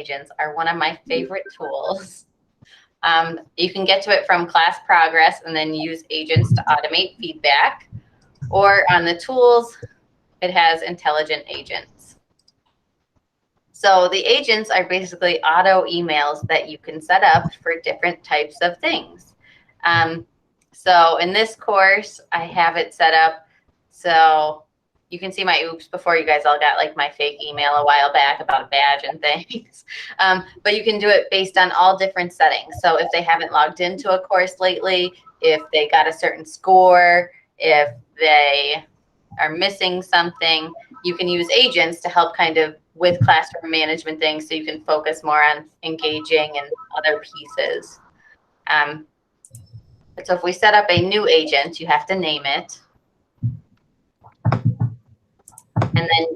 agents are one of my favorite tools. You can get to it from class progress and then use agents to automate feedback. Or on the tools, it has intelligent agents. So the agents are basically auto emails that you can set up for different types of things. So in this course, I have it set up so you can see my oops before you guys all got like my fake email a while back about a badge and things. But you can do it based on all different settings. So if they haven't logged into a course lately, if they got a certain score, if they are missing something, you can use agents to help kind of with classroom management things so you can focus more on engaging and other pieces. So if we set up a new agent, you have to name it and then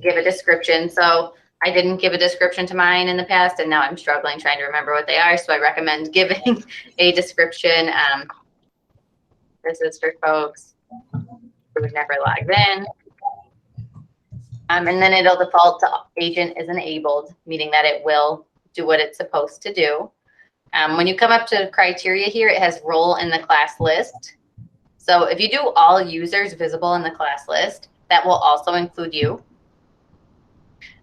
give a description. So I didn't give a description to mine in the past, and now I'm struggling trying to remember what they are. So I recommend giving a description. This is for folks who've never logged in. And then it'll default to agent is enabled, meaning that it will do what it's supposed to do. When you come up to criteria here, it has role in the class list. So if you do all users visible in the class list, that will also include you.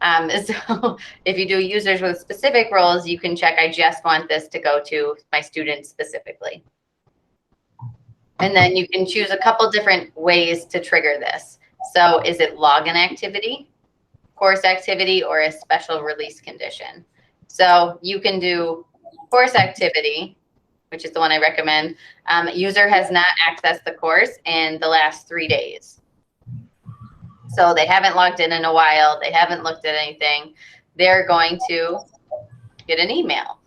So if you do users with specific roles, you can check, I just want this to go to my students specifically. And then you can choose a couple different ways to trigger this. So is it login activity, course activity, or a special release condition? So you can do course activity, which is the one I recommend. User has not accessed the course in the last 3 days. So they haven't logged in a while. They haven't looked at anything. They're going to get an email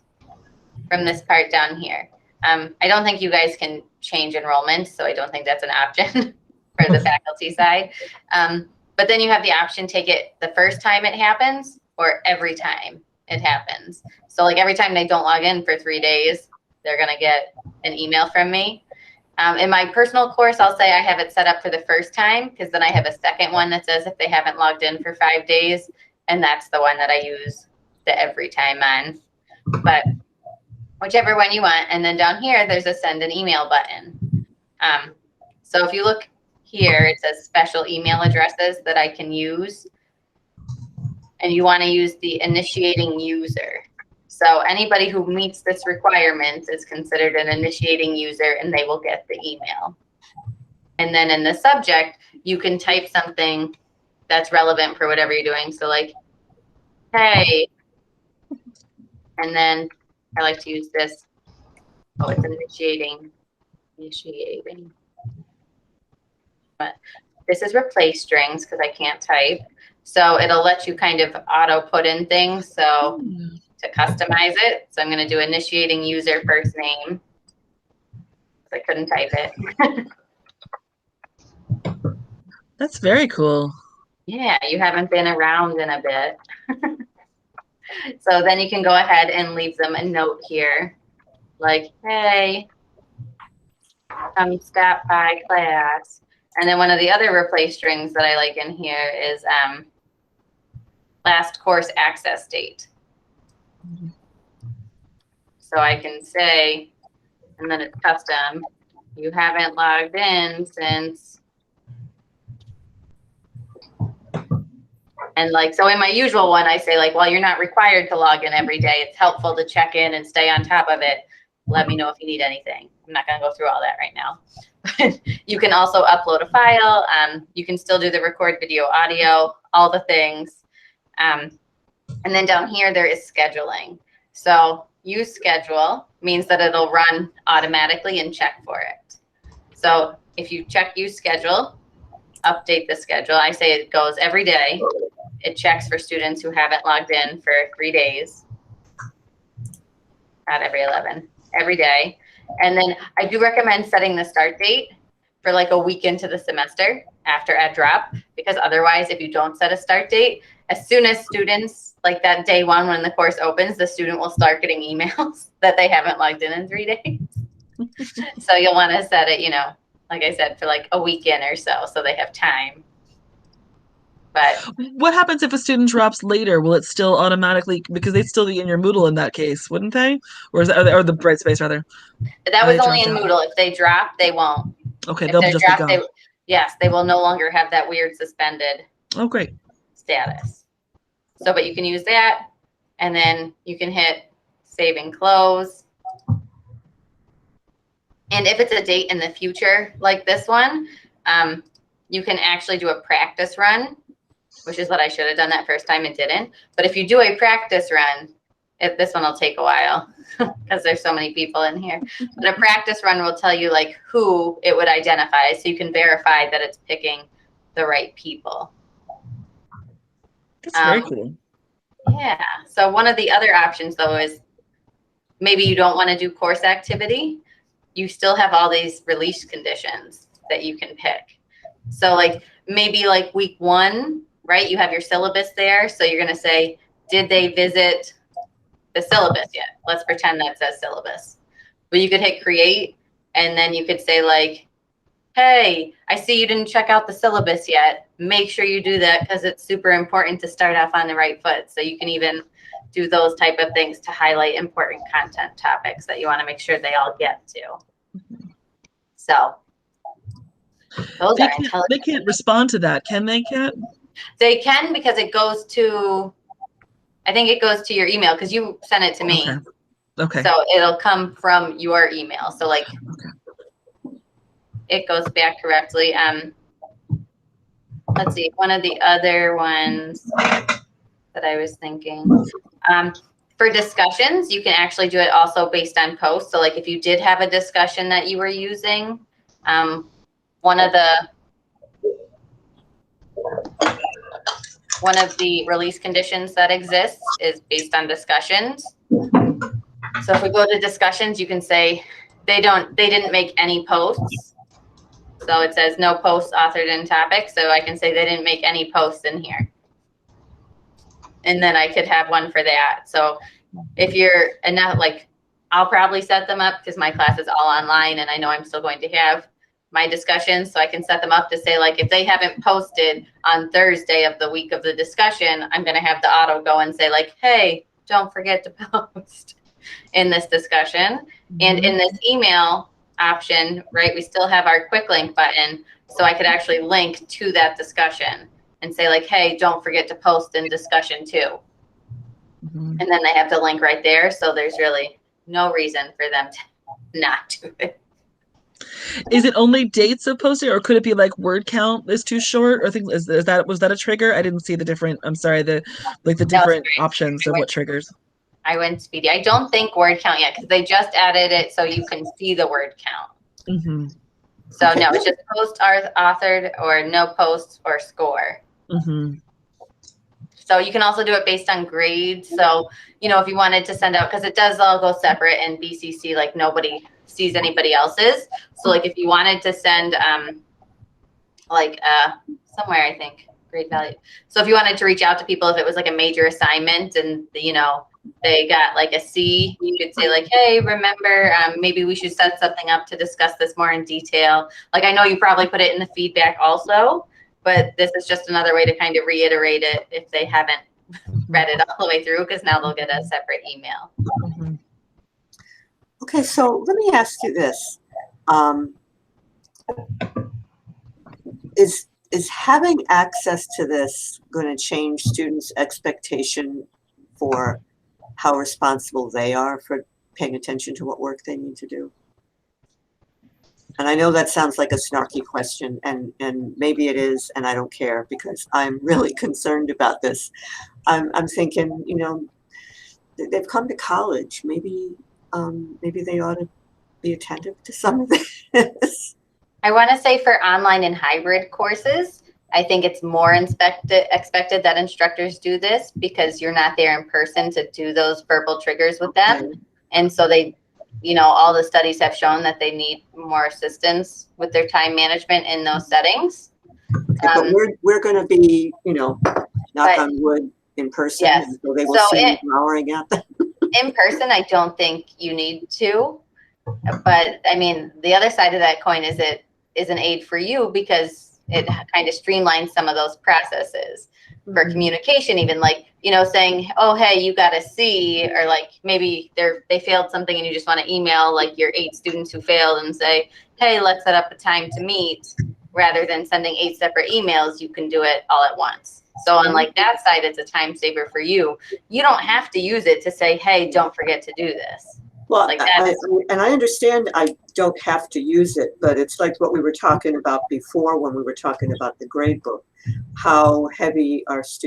from this part down here. I don't think you guys can change enrollment, so I don't think that's an option for the faculty side. But then you have the option, take it the first time it happens or every time it happens. So like every time they don't log in for 3 days, they're gonna get an email from me. In my personal course, I'll say I have it set up for the first time because then I have a second one that says if they haven't logged in for 5 days, and that's the one that I use the every time on. But whichever one you want. And then down here, there's a send an email button. So if you look here, it says special email addresses that I can use. And you want to use the initiating user. So anybody who meets this requirement is considered an initiating user and they will get the email. And then in the subject, you can type something that's relevant for whatever you're doing. So like, hey, and then I like to use this. Oh, it's initiating. But this is replace strings because I can't type. So it'll let you kind of auto put in things. So to customize it. So I'm going to do initiating user first name. I couldn't type it. That's very cool. Yeah, you haven't been around in a bit. So then you can go ahead and leave them a note here. Like, hey, come stop by class. And then one of the other replace strings that I like in here is last course access date. So I can say, and then it's custom, you haven't logged in since, and like, so in my usual one, I say like, well, you're not required to log in every day. It's helpful to check in and stay on top of it. Let me know if you need anything. I'm not gonna go through all that right now. You can also upload a file. You can still do the record video, audio, all the things. And then down here, there is scheduling. So use schedule means that it'll run automatically and check for it. So if you check use schedule, update the schedule. I say it goes every day. It checks for students who haven't logged in for 3 days. Not every 11, every day. And then I do recommend setting the start date for like a week into the semester after add drop, because otherwise if you don't set a start date, as soon as students, like that day one when the course opens, the student will start getting emails that they haven't logged in 3 days. So you'll want to set it, you know, like I said, for like a week in or so they have time. But What happens if a student drops later? Will it still automatically, because they'd still be in your Moodle in that case, wouldn't they? Or is that, or the Brightspace rather? that Are was they only dropped in out? Moodle. If they drop, they won't. Okay, If they'll they're just be dropped, gone. yes, they will no longer have that weird suspended Oh, great. status. So, but you can use that, and then you can hit save and close. And if it's a date in the future, like this one, you can actually do a practice run, which is what I should have done that first time and didn't. But if you do a practice run, this one will take a while because there's so many people in here. But a practice run will tell you like who it would identify, so you can verify that it's picking the right people. That's very cool. Yeah. So one of the other options though is maybe you don't want to do course activity. You still have all these release conditions that you can pick. So like maybe like week 1, right? You have your syllabus there. So you're going to say, did they visit the syllabus yet? Let's pretend that says syllabus. But you could hit create, and then you could say like, hey, I see you didn't check out the syllabus yet. Make sure you do that because it's super important to start off on the right foot. So you can even do those type of things to highlight important content topics that you want to make sure they all get to. So those are intelligent. They can't respond to that, can they, Kat? They can, because it goes to, I think it goes to your email because you sent it to me. Okay. So it'll come from your email. So like it goes back correctly. Let's see, one of the other ones that I was thinking, for discussions, you can actually do it also based on posts. So like if you did have a discussion that you were using, one of the release conditions that exists is based on discussions. So if we go to discussions, you can say they didn't make any posts. So it says no posts authored in topic. So I can say they didn't make any posts in here. And then I could have one for that. So if you're enough, like I'll probably set them up because my class is all online and I know I'm still going to have my discussions. So I can set them up to say like, if they haven't posted on Thursday of the week of the discussion, I'm going to have the auto go and say like, hey, don't forget to post in this discussion. And in this email option, right, we still have our quick link button. So I could actually link to that discussion and say like, hey, don't forget to post in discussion 2. And then they have the link right there. So there's really no reason for them to not do it. Is it only dates of posting, or could it be like word count is too short? Or was that a trigger? I didn't see the different, I'm sorry, the different options of what triggers. I went speedy. I don't think word count yet because they just added it so you can see the word count. So no, it's just post authored or no posts or score. So you can also do it based on grades. So, you know, if you wanted to send out, because it does all go separate in BCC, like nobody sees anybody else's. So like if you wanted to send somewhere, I think, grade value. So if you wanted to reach out to people, if it was like a major assignment and, you know, they got like a C, you could say like, hey, remember, maybe we should set something up to discuss this more in detail. Like I know you probably put it in the feedback also, but this is just another way to kind of reiterate it if they haven't read it all the way through, because now they'll get a separate email. Okay, so let me ask you this. Is having access to this going to change students' expectation for how responsible they are for paying attention to what work they need to do? And I know that sounds like a snarky question, and maybe it is, and I don't care because I'm really concerned about this. I'm thinking, you know, they've come to college. Maybe they ought to be attentive to some of this. I want to say for online and hybrid courses, I think it's more expected that instructors do this because you're not there in person to do those verbal triggers with them. And so they, you know, all the studies have shown that they need more assistance with their time management in those settings. But we're going to be, you know, knock on wood, in person. Yes. And so they will see me glowering at them. In person, I don't think you need to. But I mean, the other side of that coin is it is an aid for you because it kind of streamlines some of those processes for communication, even like, you know, saying, oh, hey, you got a C, or like maybe they failed something and you just want to email like your 8 students who failed and say, hey, let's set up a time to meet, rather than sending 8 separate emails. You can do it all at once. So on like that side, it's a time saver for you. You don't have to use it to say, hey, don't forget to do this. Well, Like and I understand I don't have to use it, but it's like what we were talking about before when we were talking about the grade book. How heavy are students